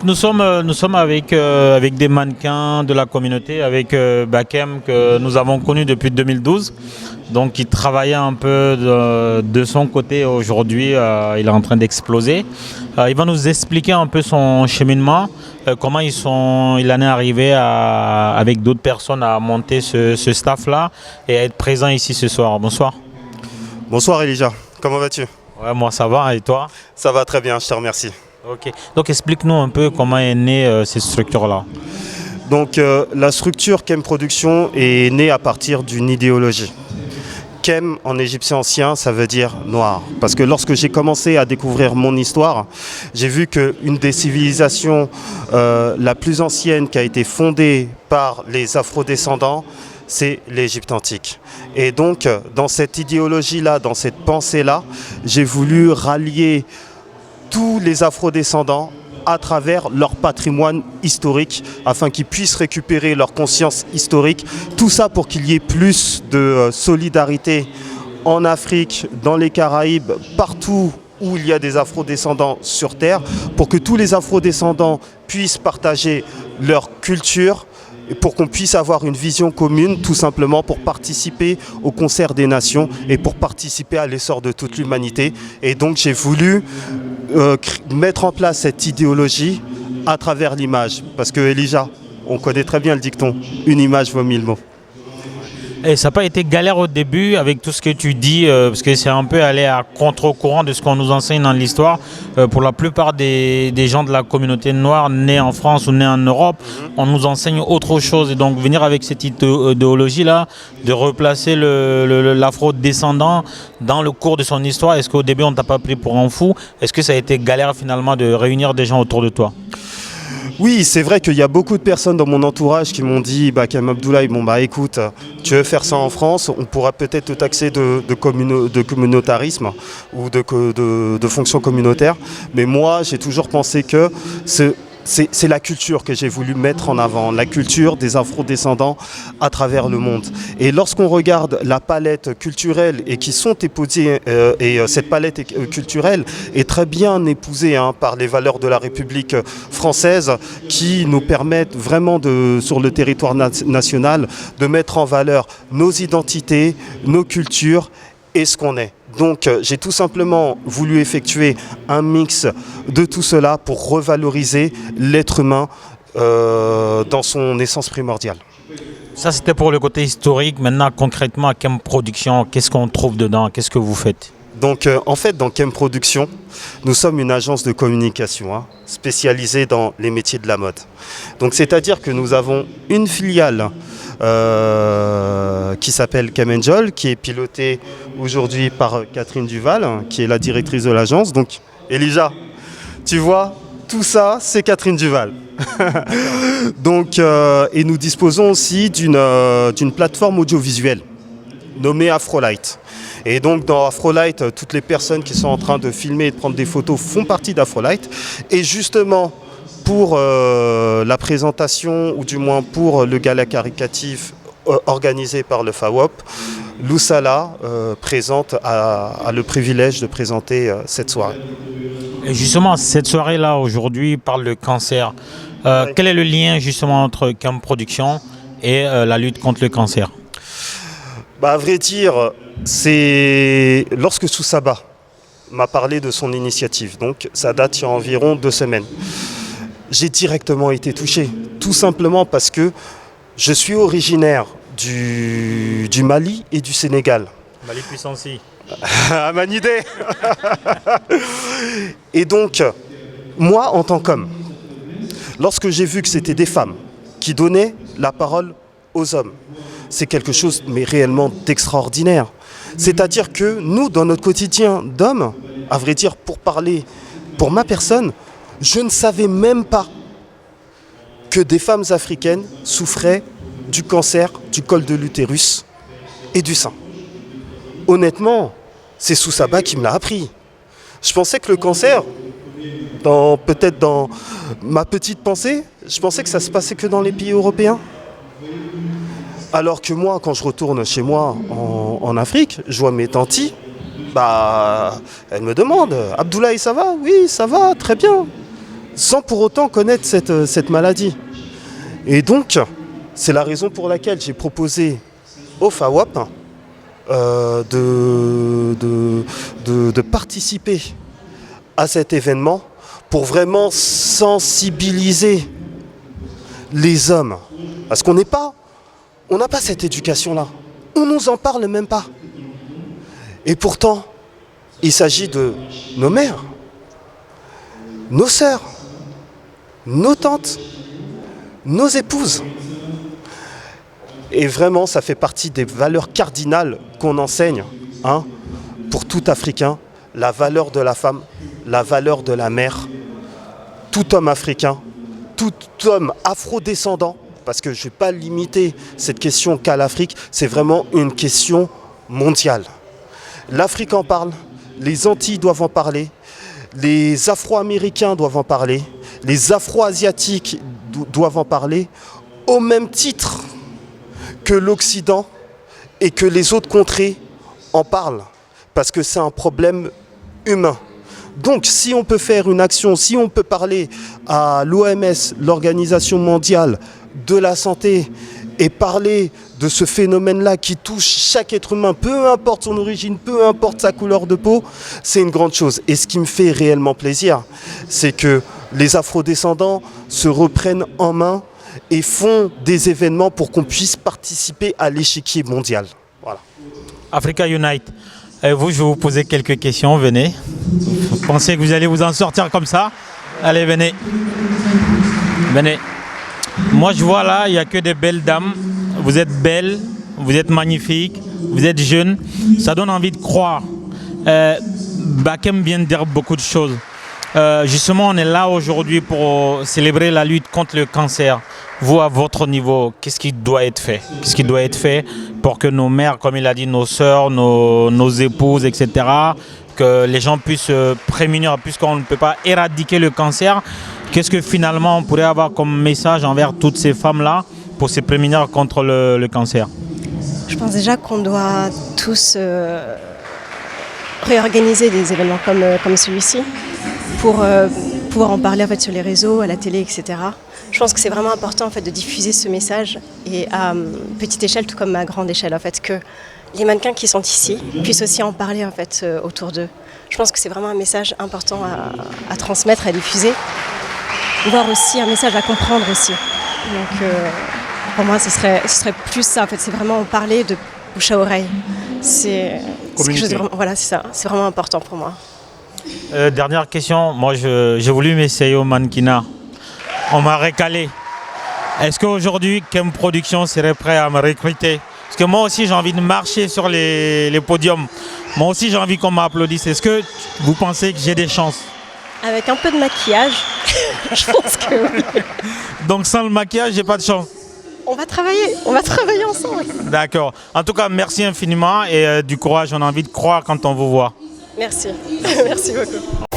Donc nous sommes avec des mannequins de la communauté, avec Bakem que nous avons connu depuis 2012. Donc il travaillait un peu de son côté aujourd'hui, il est en train d'exploser. Il va nous expliquer un peu son cheminement, comment il en est arrivé avec d'autres personnes à monter ce staff-là et à être présent ici ce soir. Bonsoir. Bonsoir Elijah, comment vas-tu? Ouais, moi ça va, et toi? Ça va très bien, je te remercie. Ok. Donc explique-nous un peu comment est née cette structure-là. Donc la structure Kem Production est née à partir d'une idéologie. Kem en égyptien ancien, ça veut dire noir. Parce que lorsque j'ai commencé à découvrir mon histoire, j'ai vu qu'une des civilisations la plus ancienne qui a été fondée par les afrodescendants, c'est l'Égypte antique. Et donc, dans cette idéologie-là, dans cette pensée-là, j'ai voulu rallier tous les afrodescendants à travers leur patrimoine historique afin qu'ils puissent récupérer leur conscience historique. Tout ça pour qu'il y ait plus de solidarité en Afrique, dans les Caraïbes, partout où il y a des afrodescendants sur Terre, pour que tous les afrodescendants puissent partager leur culture, et pour qu'on puisse avoir une vision commune, tout simplement pour participer au concert des nations et pour participer à l'essor de toute l'humanité. Et donc j'ai voulu mettre en place cette idéologie à travers l'image. Parce que Elijah, on connaît très bien le dicton, une image vaut 1000 mots. Et ça n'a pas été galère au début avec tout ce que tu dis, parce que c'est un peu aller à contre-courant de ce qu'on nous enseigne dans l'histoire. Pour la plupart des gens de la communauté noire nés en France ou nés en Europe, on nous enseigne autre chose. Et donc venir avec cette idéologie-là, de replacer l'afro-descendant dans le cours de son histoire, est-ce qu'au début on ne t'a pas pris pour un fou? Est-ce que ça a été galère finalement de réunir des gens autour de toi? Oui, c'est vrai qu'il y a beaucoup de personnes dans mon entourage qui m'ont dit Bakem Abdoulaye, écoute, tu veux faire ça en France, on pourra peut-être te taxer de communautarisme ou de fonction communautaire. Mais moi, j'ai toujours pensé que c'est la culture que j'ai voulu mettre en avant, la culture des afrodescendants à travers le monde. Et lorsqu'on regarde la palette culturelle et qui sont épousées, cette palette culturelle est très bien épousée par les valeurs de la République française qui nous permettent vraiment, sur le territoire national, de mettre en valeur nos identités, nos cultures et ce qu'on est. Donc j'ai tout simplement voulu effectuer un mix de tout cela pour revaloriser l'être humain dans son essence primordiale. Ça c'était pour le côté historique. Maintenant concrètement à Kem Production, qu'est-ce qu'on trouve dedans? Qu'est-ce que vous faites? Donc en fait dans Kem Production, nous sommes une agence de communication spécialisée dans les métiers de la mode. Donc c'est-à-dire que nous avons une filiale qui s'appelle Kem Angel, qui est pilotée aujourd'hui par Catherine Duval, qui est la directrice de l'agence. Donc Elijah, tu vois, tout ça c'est Catherine Duval. Donc, et nous disposons aussi d'une plateforme audiovisuelle nommée Afrolight. Et donc dans Afrolight, toutes les personnes qui sont en train de filmer et de prendre des photos font partie d'Afrolight. Et justement, pour la présentation, ou du moins pour le gala caricatif organisé par le FAWOP, Loussala a le privilège de présenter cette soirée. Et justement, cette soirée-là aujourd'hui parle de cancer. Quel est le lien justement entre Kem Production et la lutte contre le cancer? À vrai dire, c'est lorsque Soussaba m'a parlé de son initiative, donc ça date il y a environ 2 semaines. J'ai directement été touché, tout simplement parce que je suis originaire du Mali et du Sénégal. Mali puissancy. Amanidé. Et donc, moi en tant qu'homme, lorsque j'ai vu que c'était des femmes qui donnaient la parole aux hommes, c'est quelque chose mais réellement d'extraordinaire. C'est-à-dire que nous, dans notre quotidien d'hommes, à vrai dire, pour parler pour ma personne, je ne savais même pas que des femmes africaines souffraient du cancer du col de l'utérus et du sein. Honnêtement, c'est Soussaba qui me l'a appris. Je pensais que le cancer, peut-être dans ma petite pensée, je pensais que ça se passait que dans les pays européens. Alors que moi, quand je retourne chez moi en Afrique, je vois mes tantis, elles me demandent « Abdoulaye, ça va ?» « Oui, ça va, très bien. » sans pour autant connaître cette maladie. Et donc, c'est la raison pour laquelle j'ai proposé au FAWAP de participer à cet événement pour vraiment sensibiliser les hommes. Parce qu'on n'a pas cette éducation-là. On ne nous en parle même pas. Et pourtant, il s'agit de nos mères, nos sœurs, nos tantes, nos épouses. Et vraiment, ça fait partie des valeurs cardinales qu'on enseigne pour tout Africain. La valeur de la femme, la valeur de la mère. Tout homme africain, tout homme afrodescendant, parce que je ne vais pas limiter cette question qu'à l'Afrique, c'est vraiment une question mondiale. L'Afrique en parle, les Antilles doivent en parler, les Afro-Américains doivent en parler, les Afro-Asiatiques doivent en parler, au même titre que l'Occident et que les autres contrées en parlent, parce que c'est un problème humain. Donc si on peut faire une action, si on peut parler à l'OMS, l'Organisation mondiale de la santé, et parler de ce phénomène-là qui touche chaque être humain, peu importe son origine, peu importe sa couleur de peau, c'est une grande chose. Et ce qui me fait réellement plaisir, c'est que les afrodescendants se reprennent en main et font des événements pour qu'on puisse participer à l'échiquier mondial. Voilà. Africa Unite. Vous, je vais vous poser quelques questions, venez. Vous pensez que vous allez vous en sortir comme ça? Allez, venez. Venez. Moi, je vois là, il n'y a que des belles dames. Vous êtes belles, vous êtes magnifiques, vous êtes jeunes. Ça donne envie de croire. Bakem vient de dire beaucoup de choses. Justement, on est là aujourd'hui pour célébrer la lutte contre le cancer. Vous, à votre niveau, qu'est-ce qui doit être fait? Qu'est-ce qui doit être fait pour que nos mères, comme il a dit, nos sœurs, nos épouses, etc., que les gens puissent se prémunir, puisqu'on ne peut pas éradiquer le cancer? Qu'est-ce que finalement on pourrait avoir comme message envers toutes ces femmes-là pour se prémunir contre le cancer? Je pense déjà qu'on doit tous réorganiser des événements comme celui-ci pour pouvoir en parler en fait, sur les réseaux, à la télé, etc. Je pense que c'est vraiment important en fait, de diffuser ce message et à petite échelle, tout comme à grande échelle, en fait, que les mannequins qui sont ici puissent aussi en parler en fait, autour d'eux. Je pense que c'est vraiment un message important à transmettre, à diffuser, voire aussi un message à comprendre aussi. Donc pour moi, ce serait plus ça. En fait, c'est vraiment en parler de bouche à oreille. C'est quelque chose de vraiment, voilà, c'est ça. C'est vraiment important pour moi. Dernière question. Moi, j'ai voulu m'essayer au mannequinat. On m'a récalé. Est-ce qu'aujourd'hui, Kem Production serait prêt à me recruter? Parce que moi aussi, j'ai envie de marcher sur les podiums. Moi aussi, j'ai envie qu'on m'applaudisse. Est-ce que vous pensez que j'ai des chances? Avec un peu de maquillage, je pense que oui. Donc sans le maquillage, j'ai pas de chance? On va travailler ensemble. D'accord. En tout cas, merci infiniment et du courage. On a envie de croire quand on vous voit. Merci. Merci beaucoup.